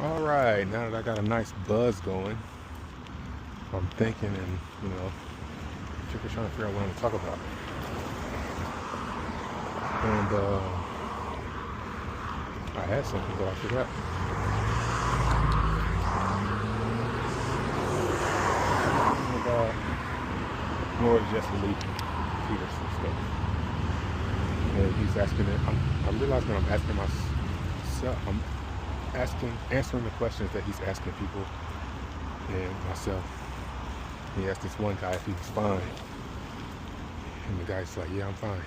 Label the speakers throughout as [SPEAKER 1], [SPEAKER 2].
[SPEAKER 1] All right, now that I got a nice buzz going, I'm thinking and, trying to figure out what I'm going to talk about. And I had something, but I forgot. About more just Lee Peterson stuff. And he's asking it, I'm realizing I'm asking myself, answering the questions that he's asking people and myself. He asked this one guy if he was fine. And the guy's like, yeah, I'm fine.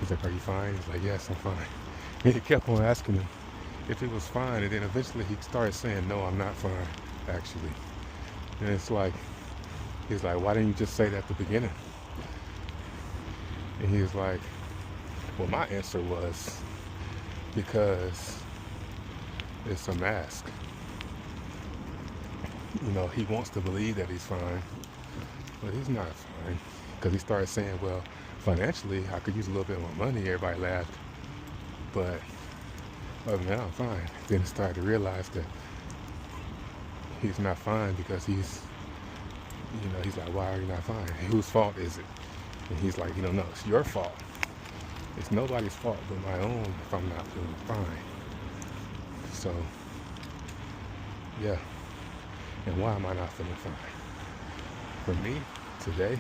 [SPEAKER 1] He's like, are you fine? He's like, yes, I'm fine. And he kept on asking him if he was fine. And then eventually he started saying, no, I'm not fine, actually. And it's like, he's like, why didn't you just say that at the beginning? And he was like, well, my answer was, because it's a mask. He wants to believe that he's fine, but he's not fine. Because he started saying, well, financially, I could use a little bit more money. Everybody laughed. But other than that, I'm fine. Then he started to realize that he's not fine because he's like, why are you not fine? Whose fault is it? And he's like, no, it's your fault. It's nobody's fault but my own if I'm not feeling fine. So, yeah. And why am I not feeling fine? For me, today,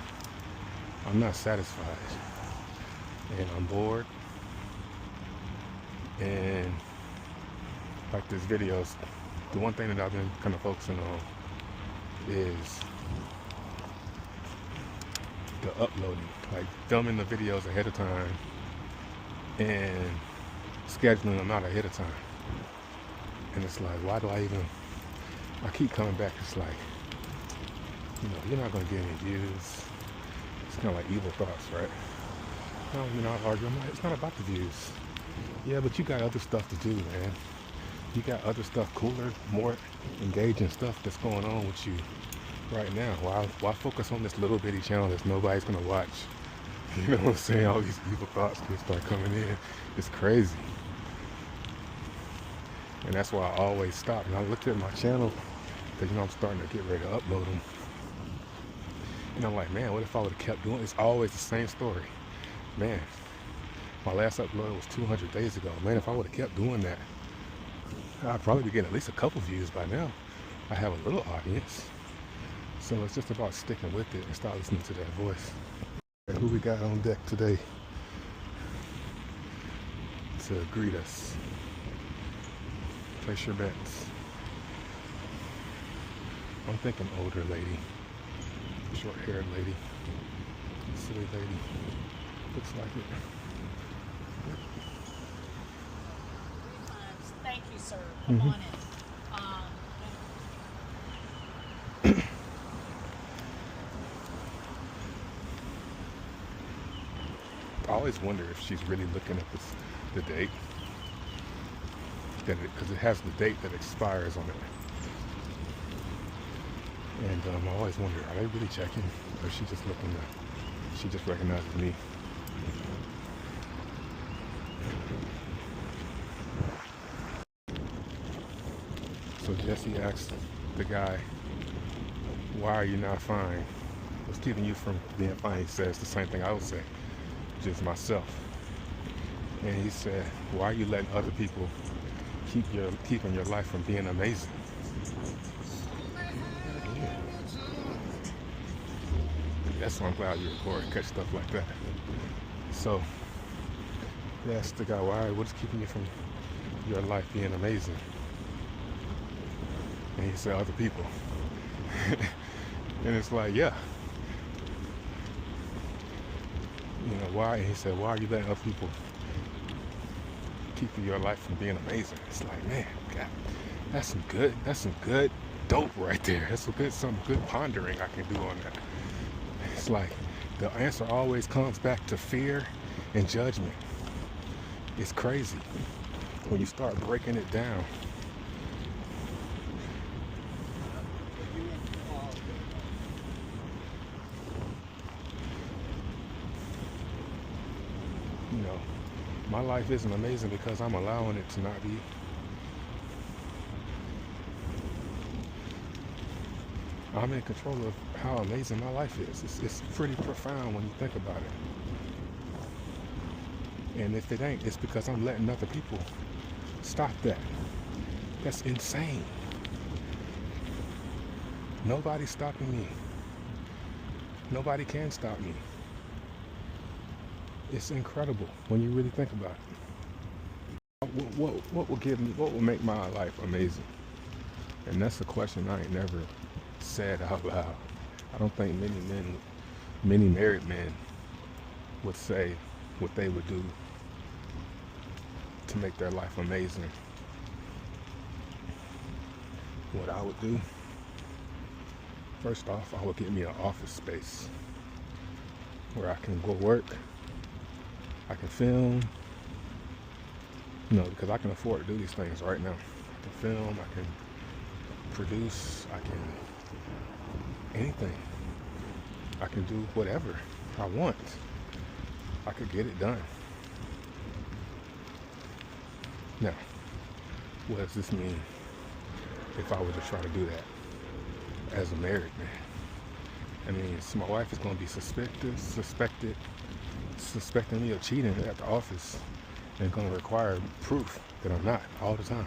[SPEAKER 1] I'm not satisfied. And I'm bored. And like this videos, the one thing that I've been kind of focusing on is the uploading. Like filming the videos ahead of time and scheduling them out ahead of time. And it's like, why do I keep coming back, it's like, you're not going to get any views. It's kind of like evil thoughts, right? No, you're not arguing. It's not about the views. Yeah, but you got other stuff to do, man. You got other stuff, cooler, more engaging stuff that's going on with you right now. Why focus on this little bitty channel that nobody's going to watch? You know what I'm saying? All these evil thoughts can start coming in. It's crazy. And that's why I always stop. And I looked at my channel because, I'm starting to get ready to upload them. And I'm like, man, what if I would have kept doing it? It's always the same story. Man, my last upload was 200 days ago. Man, if I would have kept doing that, I'd probably be getting at least a couple views by now. I have a little audience. So it's just about sticking with it and start listening to that voice. And who we got on deck today to greet us? Place your bets. I'm thinking older lady. Short-haired lady. Silly lady. Looks like it.
[SPEAKER 2] Thank you, sir. Come on in.
[SPEAKER 1] I always wonder if she's really looking at the date. Because it has the date that expires on it. And I always wonder, are they really checking? Or is she just looking at, she just recognizes me? So Jesse asked the guy, why are you not fine? What's keeping you from being fine? He says the same thing I would say, just myself. And he said, why are you letting other people keeping your life from being amazing? Yeah. That's why I'm glad you record and catch stuff like that. So he asked the guy, what's keeping you from your life being amazing? And he said, other people. And it's like, yeah. Why? And he said, why are you letting other people keeping your life from being amazing? It's like, man, God, that's some good dope right there. That's some good pondering I can do on that. It's like the answer always comes back to fear and judgment. It's crazy when you start breaking it down. My life isn't amazing because I'm allowing it to not be. I'm in control of how amazing my life is. It's pretty profound when you think about it. And if it ain't, it's because I'm letting other people stop that. That's insane. Nobody's stopping me. Nobody can stop me. It's incredible when you really think about it. What will give me? What will make my life amazing? And that's a question I ain't never said out loud. I don't think many married men would say what they would do to make their life amazing. What I would do, first off, I would get me an office space where I can go work, I can film, because I can afford to do these things right now. I can film, I can produce, I can anything. I can do whatever I want. I could get it done. Now, what does this mean if I were to try to do that as a married man? I mean, so my wife is going to be suspecting me of cheating at the office and going to require proof that I'm not all the time.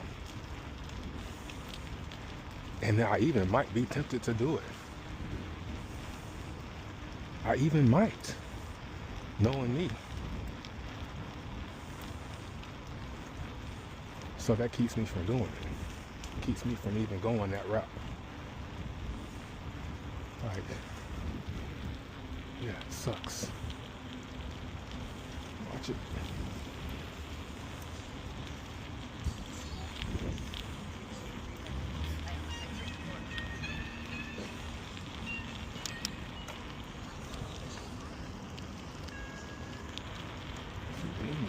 [SPEAKER 1] And I even might be tempted to do it. I even might, knowing me. So that keeps me from doing it. Keeps me from even going that route. Like, yeah, it sucks. Watch it.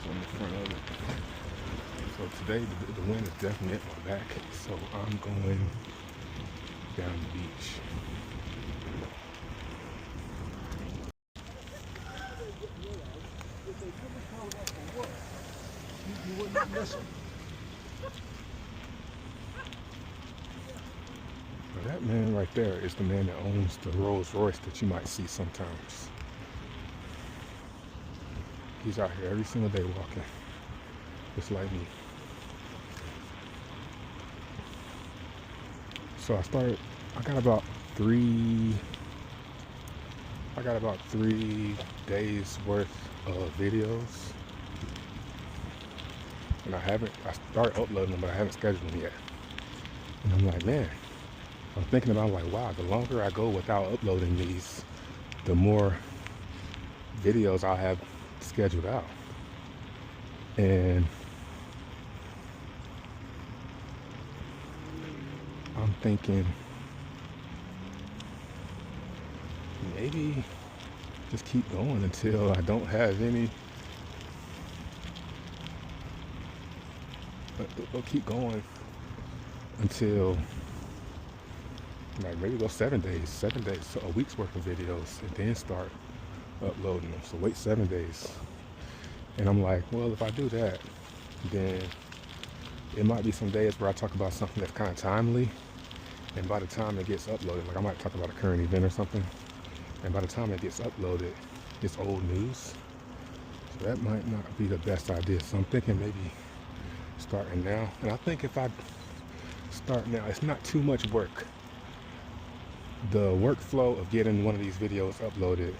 [SPEAKER 1] On the front of it. So today the wind is definitely at my back, so I'm going down the beach.
[SPEAKER 3] You would not miss them.
[SPEAKER 1] Now that man right there is the man that owns the Rolls Royce that you might see sometimes. He's out here every single day walking, just like me. So I got about 3 days worth of videos. And I started uploading them, but I haven't scheduled them yet. And I'm like, man, I'm thinking about like, wow, the longer I go without uploading these, the more videos I'll have scheduled out. And I'm thinking maybe just keep going until I don't have any. We'll keep going until like maybe go 7 days, so a week's worth of videos, and then start uploading them. So wait 7 days. And I'm like, well, if I do that, then it might be some days where I talk about something that's kind of timely, and by the time it gets uploaded, like I might talk about a current event or something, and by the time it gets uploaded, it's old news. So that might not be the best idea. So I'm thinking maybe starting now. And I think if I start now, it's not too much work. The workflow of getting one of these videos uploaded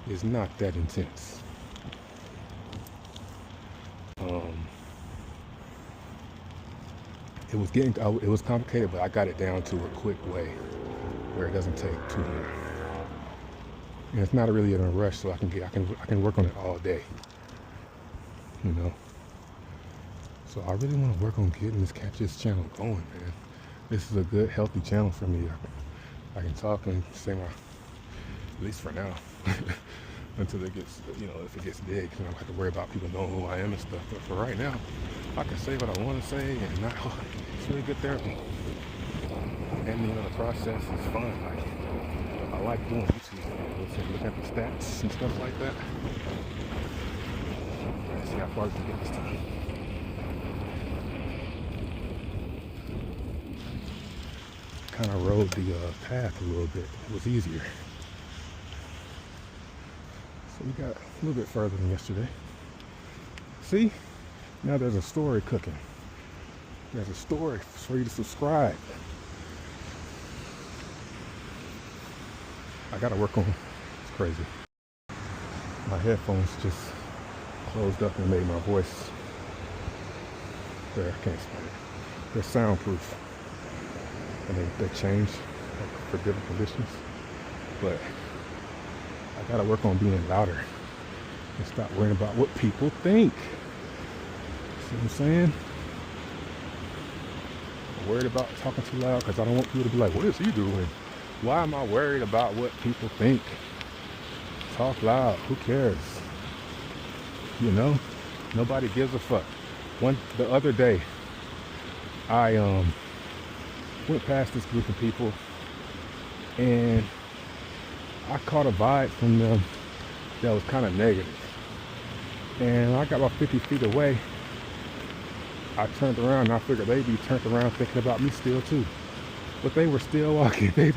[SPEAKER 1] is not that intense. It was complicated, but I got it down to a quick way where it doesn't take too long. And it's not really in a rush, so I can work on it all day. So I really want to work on getting this channel going, man. This is a good, healthy channel for me. I can talk and say at least for now, until it gets, if it gets big, I don't have to worry about people knowing who I am and stuff. But for right now, I can say what I want to say, and it's really good therapy. And the process is fun. I like doing YouTube videos and looking at the stats and stuff like that. Let's see how far we can get this time. kind of rode the path a little bit. It was easier. So we got a little bit further than yesterday. See? Now there's a story cooking. There's a story for you to subscribe. I gotta work on. It's crazy. My headphones just closed up and made my voice. There, I can't explain it. They're soundproof. And they change for different conditions. But I gotta work on being louder and stop worrying about what people think. See what I'm saying? I'm worried about talking too loud because I don't want people to be like, what is he doing? Why am I worried about what people think? Talk loud. Who cares? You know? Nobody gives a fuck. The other day, I went past this group of people and I caught a vibe from them that was kind of negative. And I got about 50 feet away. I turned around and I figured they'd be turned around thinking about me still too. But they were still walking. They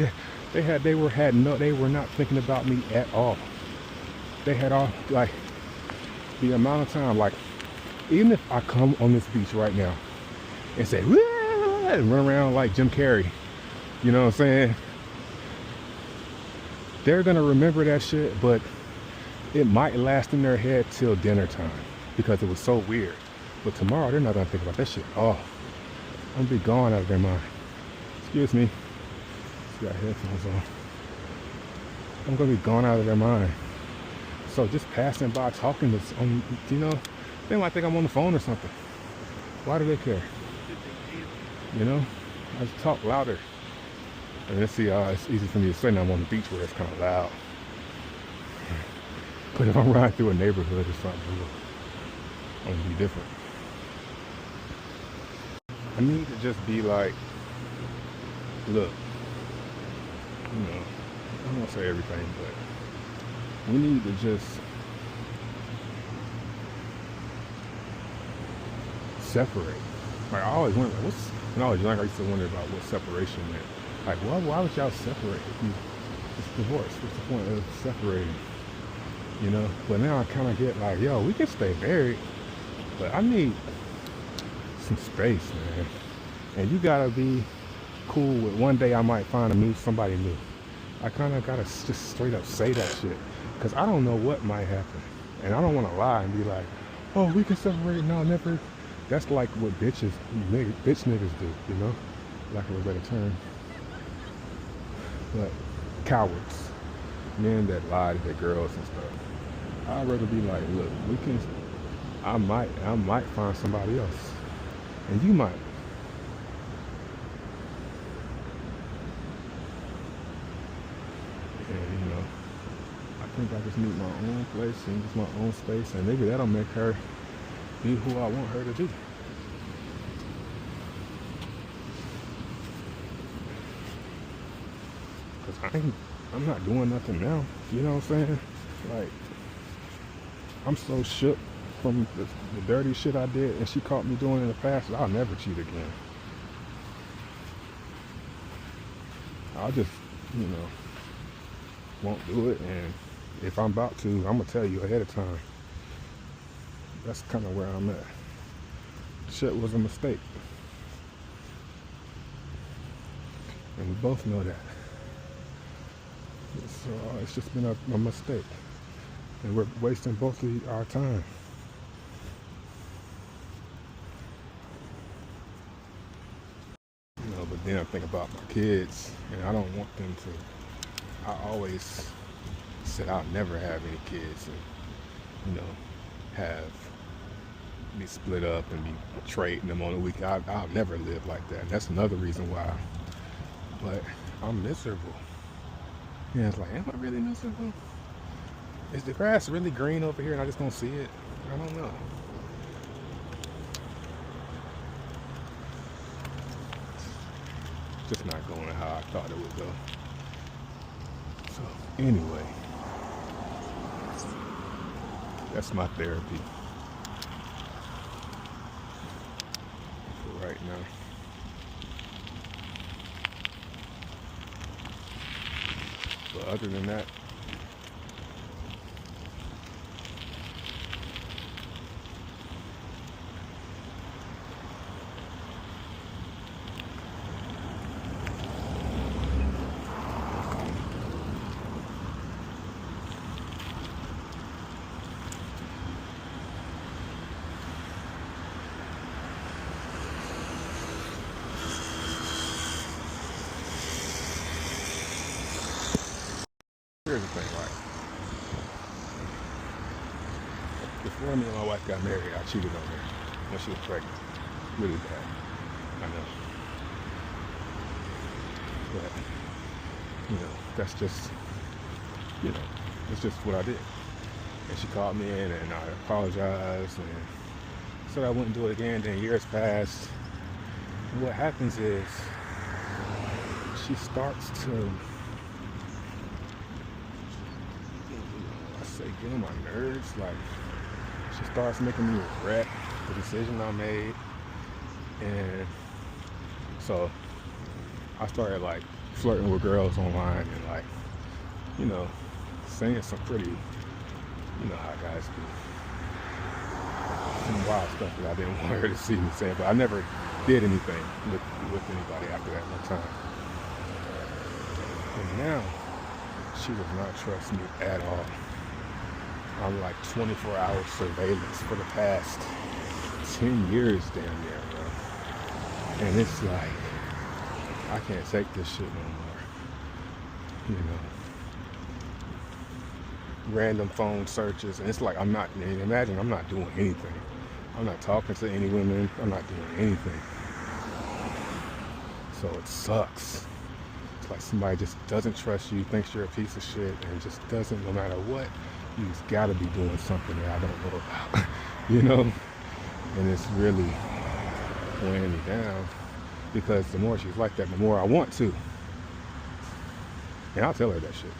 [SPEAKER 1] were not thinking about me at all. They had all, like, the amount of time, like, even if I come on this beach right now and say, woo, and run around like Jim Carrey, you know what I'm saying? They're gonna remember that shit, but it might last in their head till dinner time because it was so weird. But tomorrow, they're not gonna think about that shit. Oh, I'm gonna be gone out of their mind. Excuse me. Got headphones on. I'm gonna be gone out of their mind. So just passing by, talking to, you know, they might think I'm on the phone or something. Why do they care? You know, I just talk louder. And let's see, it's easy for me to say now I'm on the beach where it's kind of loud. But if I'm riding through a neighborhood or something, I'm gonna be different. I need to just be like, look, you know, I don't want to say everything, but we need to just separate. Like, I always wonder, when I was young, I used to wonder about what separation meant. Like, why would y'all separate? It's divorce. What's the point of separating? You know? But now I kind of get like, yo, we can stay married, but I need some space, man. And you gotta be cool with one day I might find somebody new. I kind of gotta just straight up say that shit, because I don't know what might happen. And I don't want to lie and be like, oh, we can separate now, never. That's like what bitch niggas do, you know? Lack of a better term. But cowards, men that lie to their girls and stuff. I'd rather be like, look, I might find somebody else. And you might. And, you know, I think I just need my own place and just my own space, and maybe that'll make her be who I want her to be. Because I'm not doing nothing now. You know what I'm saying? Like, I'm so shook from the dirty shit I did and she caught me doing in the past, I'll never cheat again. I'll just, you know, won't do it, and if I'm about to, I'm gonna tell you ahead of time. That's kind of where I'm at. Shit was a mistake, and we both know that. So it's just been a mistake, and we're wasting both of our time. You know, but then I think about my kids, and I don't want them to. I always said I'll never have any kids, and, you know, have me split up and be trading them on the weekend. I'll never live like that. And that's another reason why. But I'm miserable. Yeah, it's like, am I really miserable? Is the grass really green over here and I just don't see it? I don't know. Just not going how I thought it would go. So anyway, that's my therapy for right now. other than that, here's the thing, right? Before me and my wife got married, I cheated on her when she was pregnant. Really bad. I know. But, that's just, it's just what I did. And she called me in and I apologized and said I wouldn't do it again. Then years passed. And what happens is she starts to, get on my nerves. Like, she starts making me regret the decision I made. And so I started like flirting with girls online and like, saying some pretty, how guys do, some wild stuff that I didn't want her to see me saying, but I never did anything with anybody after that one time. And now she does not trust me at all. I'm like 24-hour surveillance for the past 10 years damn near, bro. And it's like, I can't take this shit no more. Random phone searches, and it's like imagine I'm not doing anything. I'm not talking to any women. I'm not doing anything. So it sucks. It's like somebody just doesn't trust you, thinks you're a piece of shit, and just doesn't, no matter what, you've got to be doing something that I don't know about, And it's really weighing me down because the more she's like that, the more I want to. And I'll tell her that shit.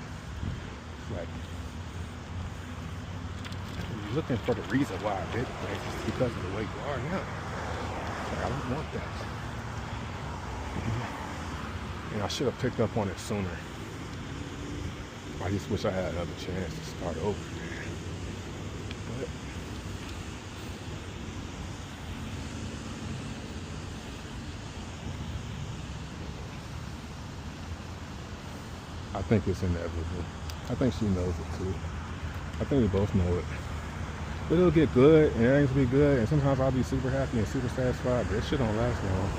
[SPEAKER 1] Like, you're looking for the reason why I did it, right? Just because of the way you are now. Like, I don't want that. And I should have picked up on it sooner. I just wish I had another chance to start over, man. But I think it's inevitable. I think she knows it too. I think we both know it. But it'll get good, and things will be good, and sometimes I'll be super happy and super satisfied, but this shit don't last long.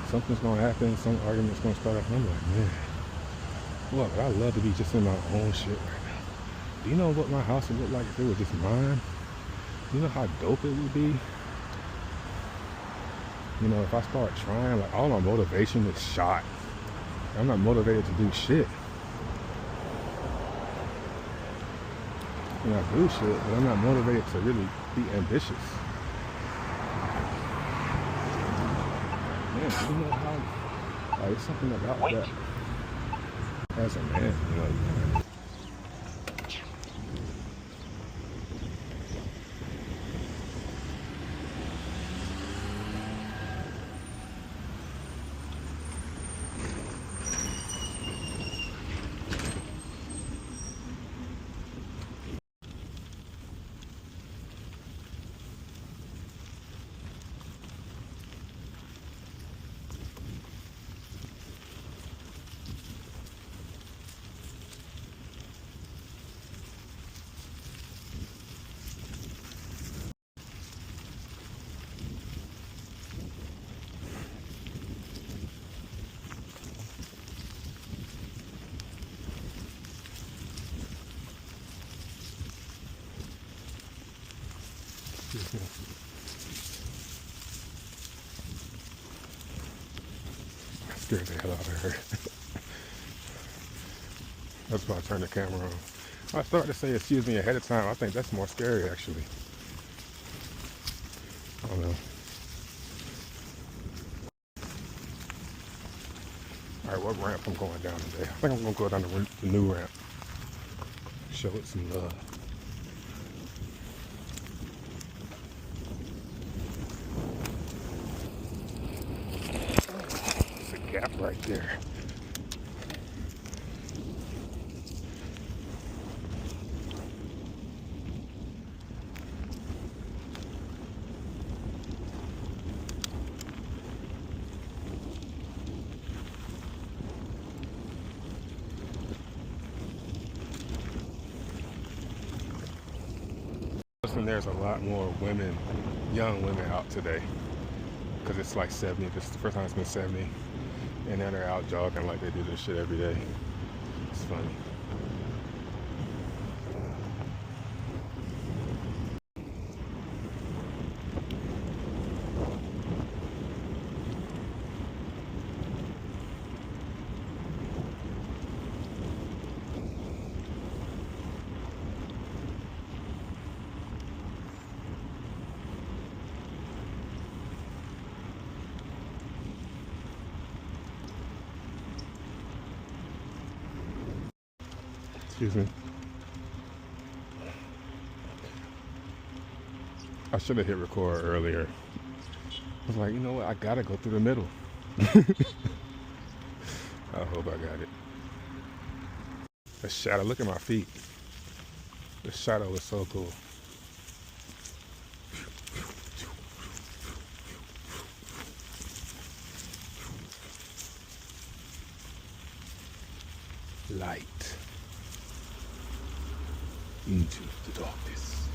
[SPEAKER 1] Something's gonna happen, some argument's gonna start up, and I'm like, man, look, I'd love to be just in my own shit right now. Do you know what my house would look like if it was just mine? You know how dope it would be? If I start trying, like, all my motivation is shot. I'm not motivated to do shit. I do shit, but I'm not motivated to really be ambitious. Man, you know how, like, it's something about that as a man, I scared the hell out of her. That's why I turned the camera on. I started to say excuse me ahead of time. I think that's more scary, actually. I don't know. Alright, what ramp I'm going down today? I think I'm going to go down the new ramp. Show it some love. There's a gap right there. there's a lot more women, young women out today. Because it's like 70, this is the first time it's been 70. And now they're out jogging like they do this shit every day. It's funny. Excuse me. I should have hit record earlier. I was like, you know what? I gotta go through the middle. I hope I got it. The shadow. Look at my feet. The shadow is so cool. Light into the darkness.